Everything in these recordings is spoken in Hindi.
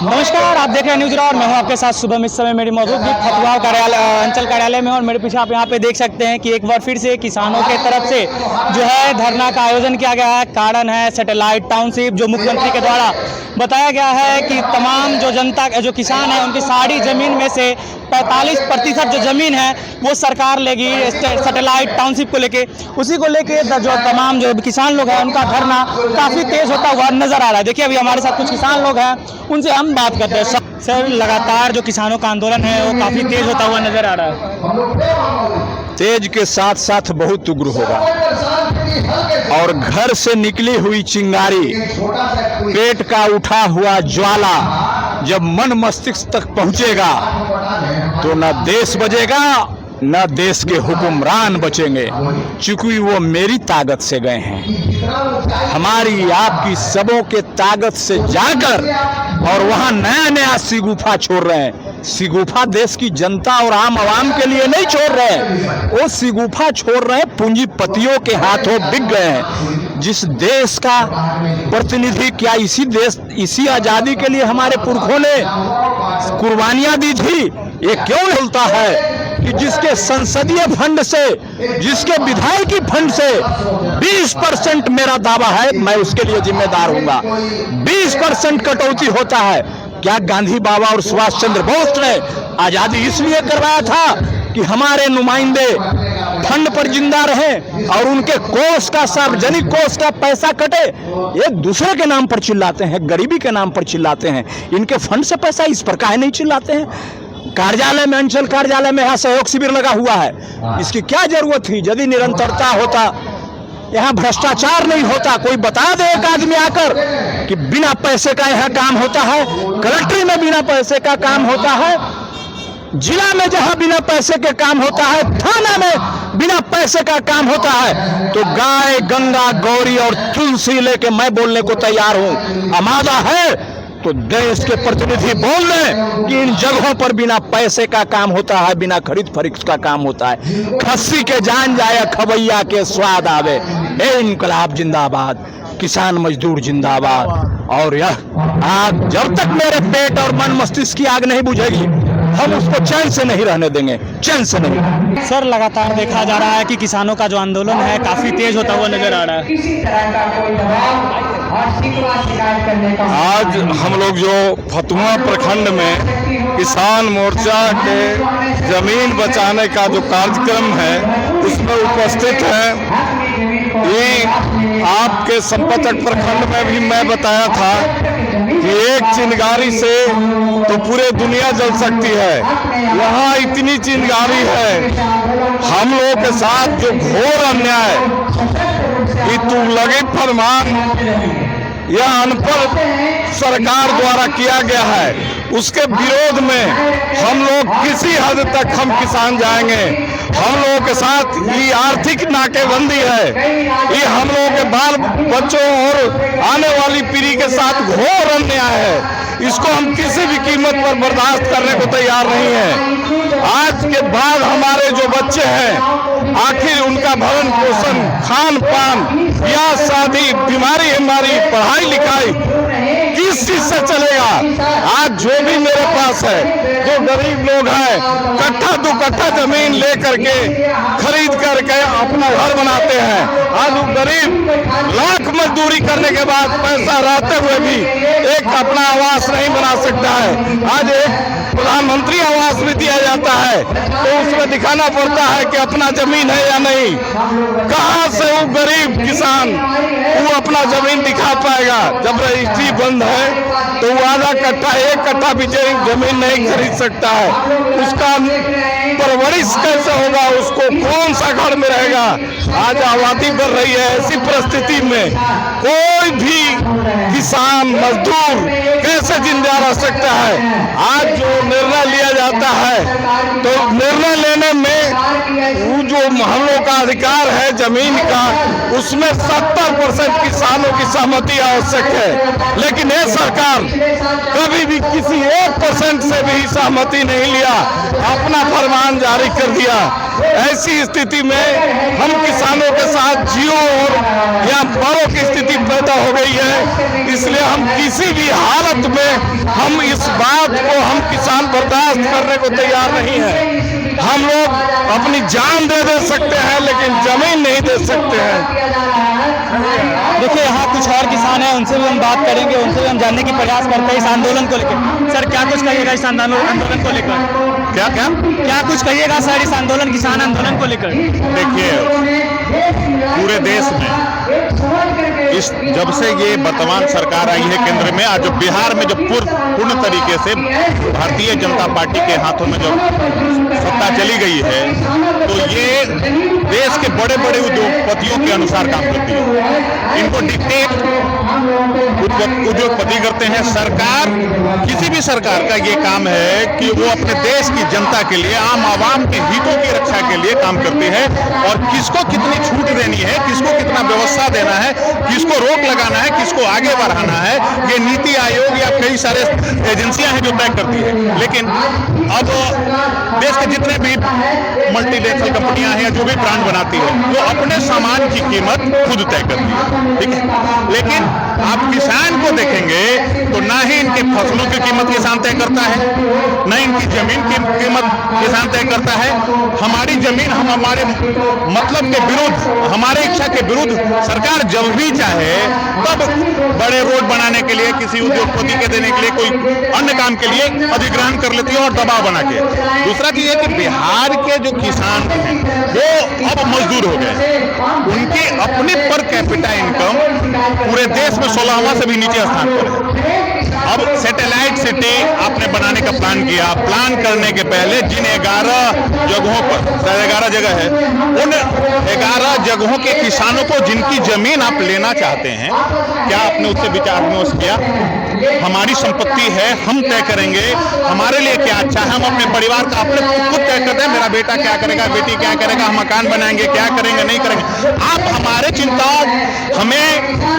नमस्कार, आप देख रहे हैं न्यूज़ और मैं हूं आपके साथ शुभम। इस समय मेरी मौजूदगी फतुहा कार्यालय अंचल कार्यालय में और मेरे पीछे आप यहां पे देख सकते हैं कि एक बार फिर से किसानों के तरफ से जो है धरना का आयोजन किया गया है। कारण है सैटेलाइट टाउनशिप, जो मुख्यमंत्री के द्वारा बताया गया है कि तमाम जो जनता जो किसान है उनकी सारी ज़मीन में से 45% जो ज़मीन है वो सरकार लेगी सैटेलाइट टाउनशिप को लेके। उसी को लेके जो तमाम जो किसान लोग हैं उनका धरना काफ़ी तेज़ होता हुआ नज़र आ रहा है। देखिए अभी हमारे साथ कुछ किसान लोग हैं, उनसे हम बात करते हैं। सर, लगातार जो किसानों का आंदोलन है वो काफ़ी तेज़ होता हुआ नज़र आ रहा है। तेज के साथ साथ बहुत उग्र होगा और घर से निकली हुई चिंगारी, पेट का उठा हुआ ज्वाला जब मन मस्तिष्क तक पहुंचेगा तो न देश बचेगा न देश के हुक्मरान बचेंगे, चूंकि वो मेरी ताकत से गए हैं। हमारी आपकी सबों के ताकत से जाकर और वहां नया नया सिगुफा छोड़ रहे हैं। सिगुफा देश की जनता और आम आवाम के लिए नहीं छोड़ रहे हैं, वो सिगुफा छोड़ रहे हैं पूंजीपतियों के हाथों बिक गए हैं। जिस देश का प्रतिनिधि क्या इसी आजादी के लिए हमारे पुरखों ने कुर्बानियां दी थी, ये क्यों भूलता है कि जिसके संसदीय फंड से, जिसके विधायकी फंड से 20% मेरा दावा है, मैं उसके लिए जिम्मेदार हूंगा। 20% कटौती होता है। क्या गांधी बाबा और सुभाष चंद्र बोस ने आजादी इसलिए करवाया था कि हमारे नुमाइंदे फंड पर जिंदा रहे और उनके कोष का, सार्वजनिक कोष का पैसा कटे? एक दूसरे के नाम पर चिल्लाते हैं, गरीबी के नाम पर चिल्लाते हैं। इनके फंड से पैसा इस पर काहे नहीं चिल्लाते हैं? कार्यालय में, अंचल कार्यालय में यहाँ सहयोग शिविर लगा हुआ है, इसकी क्या जरूरत थी? यदि निरंतरता होता, यहाँ भ्रष्टाचार नहीं होता, कोई बता दे एक आदमी आकर कि बिना पैसे का यहाँ काम होता है, कलेक्ट्री में बिना पैसे का काम होता है, जिला में जहां बिना पैसे के काम होता है, थाना में बिना पैसे का काम होता है, तो गाय, गंगा, गौरी और तुलसी लेके मैं बोलने को तैयार हूं। आमादा है तो देश के प्रतिनिधि बोल रहे कि इन जगहों पर बिना पैसे का काम होता है, बिना खरीद फरोख्त का काम होता है। खस्सी के जान जाए, खबैया के स्वाद आवे। ए इनकलाब जिंदाबाद, किसान मजदूर जिंदाबाद। और यह आग जब तक मेरे पेट और मन मस्तिष्क की आग नहीं बुझेगी, हम उसको चैन से नहीं रहने देंगे, चैन से नहीं। सर, लगातार देखा जा रहा है कि किसानों का जो आंदोलन है काफ़ी तेज होता हुआ नजर आ रहा है। आज हम लोग जो फतुहा प्रखंड में किसान मोर्चा के जमीन बचाने का जो कार्यक्रम है उसमें उपस्थित है। ये आपके संपतक प्रखंड में भी मैं बताया था कि एक चिंगारी से तो पूरे दुनिया जल सकती है। यहाँ इतनी चिंगारी है। हम लोगों के साथ जो घोर अन्याय कि तुगलकी फरमान यह अनपढ़ सरकार द्वारा किया गया है, उसके विरोध में हम लोग किसी हद तक हम किसान जाएंगे। हम लोगों के साथ ये आर्थिक नाकेबंदी है, ये हम लोगों के बाल बच्चों और आने वाली पीढ़ी के साथ घोर अन्याय है। इसको हम किसी भी कीमत पर बर्दाश्त करने को तैयार नहीं है। आज के बाद हमारे जो बच्चे हैं, आखिर उनका भरण पोषण, खान पान, ब्याह शादी, बीमारी हमारी, पढ़ाई लिखाई किस चीज से चलेगा? आज जो भी मेरे पास है, जो गरीब लोग हैं, कट्ठा दो कट्ठा जमीन ले करके खरीद करके अपना घर बनाते हैं। आज वो गरीब लाख मजदूरी करने के बाद पैसा रहते हुए भी एक अपना आवास नहीं बना सकता है। आज एक प्रधानमंत्री आवास भी दिया जाता है तो उसमें दिखाना पड़ता है कि अपना जमीन है या नहीं। कहां से वो गरीब किसान वो अपना जमीन दिखा पाएगा? जब रजिस्ट्री बंद है तो वो आधा कट्ठा, एक कट्ठा भी जमीन नहीं खरीद सकता है। उसका परवरिश कैसे होगा? उसको कौन सा घर में रहेगा? आज आबादी बढ़ रही है, ऐसी परिस्थिति में कोई भी किसान मजदूर कैसे जिंदा रह सकता है? आज जो निर्णय लिया जाता है तो निर्णय लेने में वो जो हम लोग का अधिकार है जमीन का, उसमें 70% किसानों की सहमति आवश्यक है, लेकिन ये सरकार कभी भी किसी 1% से भी सहमति नहीं लिया, अपना फरमान जारी कर दिया। ऐसी स्थिति में हम किसानों के साथ जियो और या मरो की स्थिति पैदा हो गई है। इसलिए हम किसी भी हालत में हम इस बात को हम किसान बर्दाश्त करने को तैयार नहीं है। हम लोग अपनी जान दे सकते हैं, लेकिन जमीन नहीं दे सकते हैं। देखिए यहाँ कुछ और किसान हैं, उनसे भी हम बात करेंगे, उनसे भी हम जानने की प्रयास करते हैं इस आंदोलन को लेकर। सर क्या कुछ कहिएगा इस आंदोलन को लेकर? क्या कुछ कहिएगा सर इस आंदोलन, किसान आंदोलन को लेकर? देखिए, पूरे देश में जब से ये वर्तमान सरकार आई है केंद्र में, आज बिहार में जो पूर्ण तरीके से भारतीय जनता पार्टी के हाथों में जो सत्ता चली गई है, तो ये देश के बड़े बड़े उद्योगपतियों के अनुसार काम करती है। इनको डिक्टेट उद्योगपति करते हैं। सरकार, किसी भी सरकार का ये काम है कि वो अपने देश की जनता के लिए, आम आवाम के हितों की रक्षा के लिए काम करती है, और किसको कितनी छूट देनी है, किसको कितना व्यवस्था देना है, किसको रोक लगाना है, किसको आगे बढ़ाना है, ये नीति आयोग या कई सारे एजेंसियां हैं जो तय करती है। लेकिन अब देश के जितने भी मल्टीनेशनल कंपनियां हैं, जो भी ब्रांड बनाती है, वो अपने सामान की कीमत खुद तय करती है, ठीक है। लेकिन आप किसान को देखेंगे तो ना ही इनके फसलों की कीमत किसान तय करता है, न इनकी जमीन की कीमत किसान तय करता है। हमारी जमीन हम हमारे मतलब के विरुद्ध, हमारे इच्छा के विरुद्ध सरकार जब भी चाहे तब बड़े रोड बनाने के लिए, किसी उद्योगपति के देने के लिए, कोई अन्य काम के लिए अधिग्रहण कर लेती है और दबाव बना के। दूसरा चीज है कि बिहार के जो किसान हैं वो अब मजदूर हो गए, उनकी अपनी पर कैपिटा इनकम पूरे देश में 16वां से भी नीचे स्थान पर है। अब सैटेलाइट सिटी आपने बनाने का प्लान किया, प्लान करने के पहले जिन 11 जगहों पर, 11 जगह है, उन 11 जगहों के किसानों को जिनकी जमीन आप लेना चाहते हैं, क्या आपने उससे विचार विमर्श किया? हमारी संपत्ति है, हम तय करेंगे हमारे लिए क्या अच्छा है, हम अपने परिवार का अपने खुद तय करते हैं, मेरा बेटा क्या करेगा, बेटी क्या करेगा, हम मकान बनाएंगे, क्या करेंगे, नहीं करेंगे। आप हमारे चिंता, हमें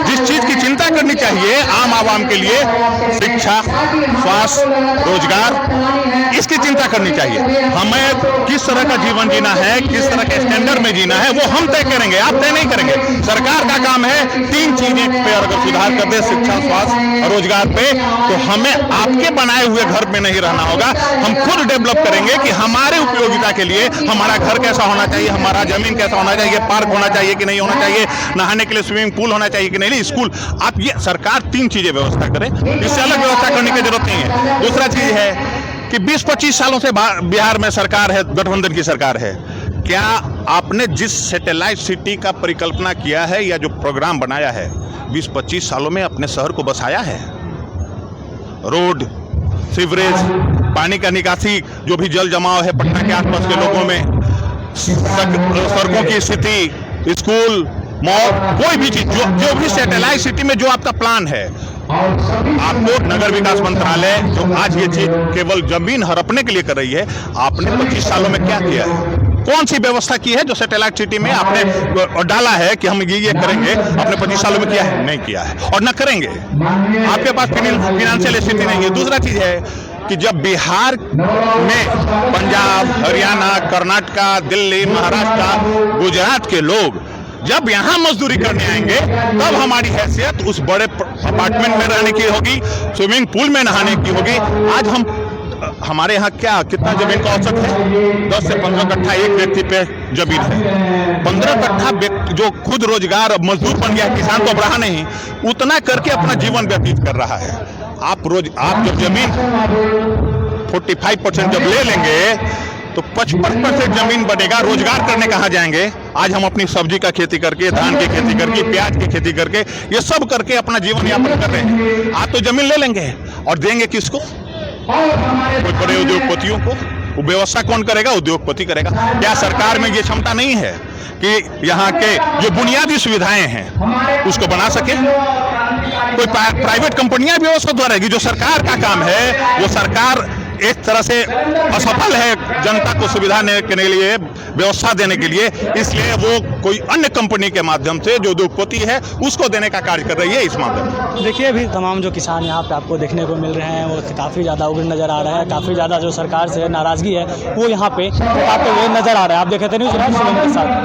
जिस चीज की चिंता करनी चाहिए आम आवाम के लिए, शिक्षा, स्वास्थ्य, रोजगार, इसकी चिंता करनी चाहिए। हमें किस तरह का जीवन जीना है, किस तरह के स्टैंडर्ड में जीना है, वो हम तय करेंगे, आप तय नहीं करेंगे। सरकार का काम है 3 चीजें पे अगर सुधार कर दे, शिक्षा, स्वास्थ्य और रोजगार पे, तो हमें आपके बनाए हुए घर में नहीं रहना होगा। हम खुद डेवलप करेंगे कि हमारे उपयोगिता के लिए हमारा घर कैसा होना चाहिए, हमारा जमीन कैसा होना चाहिए, पार्क होना चाहिए कि नहीं होना चाहिए, नहाने के लिए स्विमिंग पूल होना चाहिए कि नहीं, स्कूल। आप ये सरकार 3 चीजें व्यवस्था करे, इससे अलग व्यवस्था करने की जरूरत नहीं है। दूसरा चीज है कि 20-25 सालों से बिहार में सरकार है, गठबंधन की सरकार है। क्या आपने जिस सैटेलाइट सिटी का परिकल्पना किया है या जो प्रोग्राम बनाया है, 20-25 सालों में अपने शहर को बसाया है? रोड, सीवरेज, पानी का निकासी, जो भी जल जमाव है पटना के आसपास के लोगों में, सड़कों की स्थिति, स्कूल, मॉल, कोई भी चीज, जो भी सैटेलाइट सिटी में जो आपका प्लान है, आपको नगर विकास मंत्रालय जो आज ये चीज केवल जमीन हड़पने के लिए कर रही है, आपने 25 सालों में क्या किया है? कौन सी व्यवस्था की है जो सैटेलाइट सिटी में आपने डाला है कि हम ये करेंगे, आपने 25 सालों में किया है? नहीं किया है और न करेंगे। आपके पास फाइनेंशियल स्थिति नहीं है। दूसरा चीज है कि जब बिहार में पंजाब, हरियाणा, कर्नाटका, दिल्ली, महाराष्ट्र, गुजरात के लोग जब यहाँ मजदूरी करने आएंगे, तब हमारी हैसियत उस बड़े अपार्टमेंट में रहने की होगी, स्विमिंग पूल में नहाने की होगी। आज हमारे यहाँ कितना जमीन का औसत है? 10 से 15 कट्ठा एक व्यक्ति पे जमीन है। 15 कट्ठा जो खुद रोजगार मजदूर बन गया, किसान तो अब रहा नहीं, उतना करके अपना जीवन व्यतीत कर रहा है। आप जब जमीन 45% जब ले लेंगे तो 55% जमीन बनेगा, रोजगार करने कहाँ जाएंगे? आज हम अपनी सब्जी का खेती करके, धान की खेती करके, प्याज की खेती करके, ये सब करके अपना जीवन यापन कर रहे हैं। आप तो जमीन ले लेंगे और देंगे किसको? कोई बड़े उद्योगपतियों को। वो व्यवस्था कौन करेगा? उद्योगपति करेगा। क्या सरकार में ये क्षमता नहीं है कि यहाँ के जो बुनियादी सुविधाएं हैं उसको बना सके? कोई प्राइवेट कंपनियां भी व्यवस्था द्वारा रहेगी। जो सरकार का काम है वो सरकार एक तरह से असफल है जनता को सुविधा देने के लिए, व्यवस्था देने के लिए, इसलिए वो कोई अन्य कंपनी के माध्यम से जो उद्योगपति है उसको देने का कार्य कर रही है इस मामले में। देखिए अभी तमाम जो किसान यहाँ पे आपको देखने को मिल रहे हैं वो काफ़ी ज़्यादा उग्र नज़र आ रहा है, काफ़ी ज़्यादा जो सरकार से नाराज़गी है वो यहाँ पे बताते हुए नज़र आ रहा है। आप देखे थे न्यूज़ शुभम के साथ।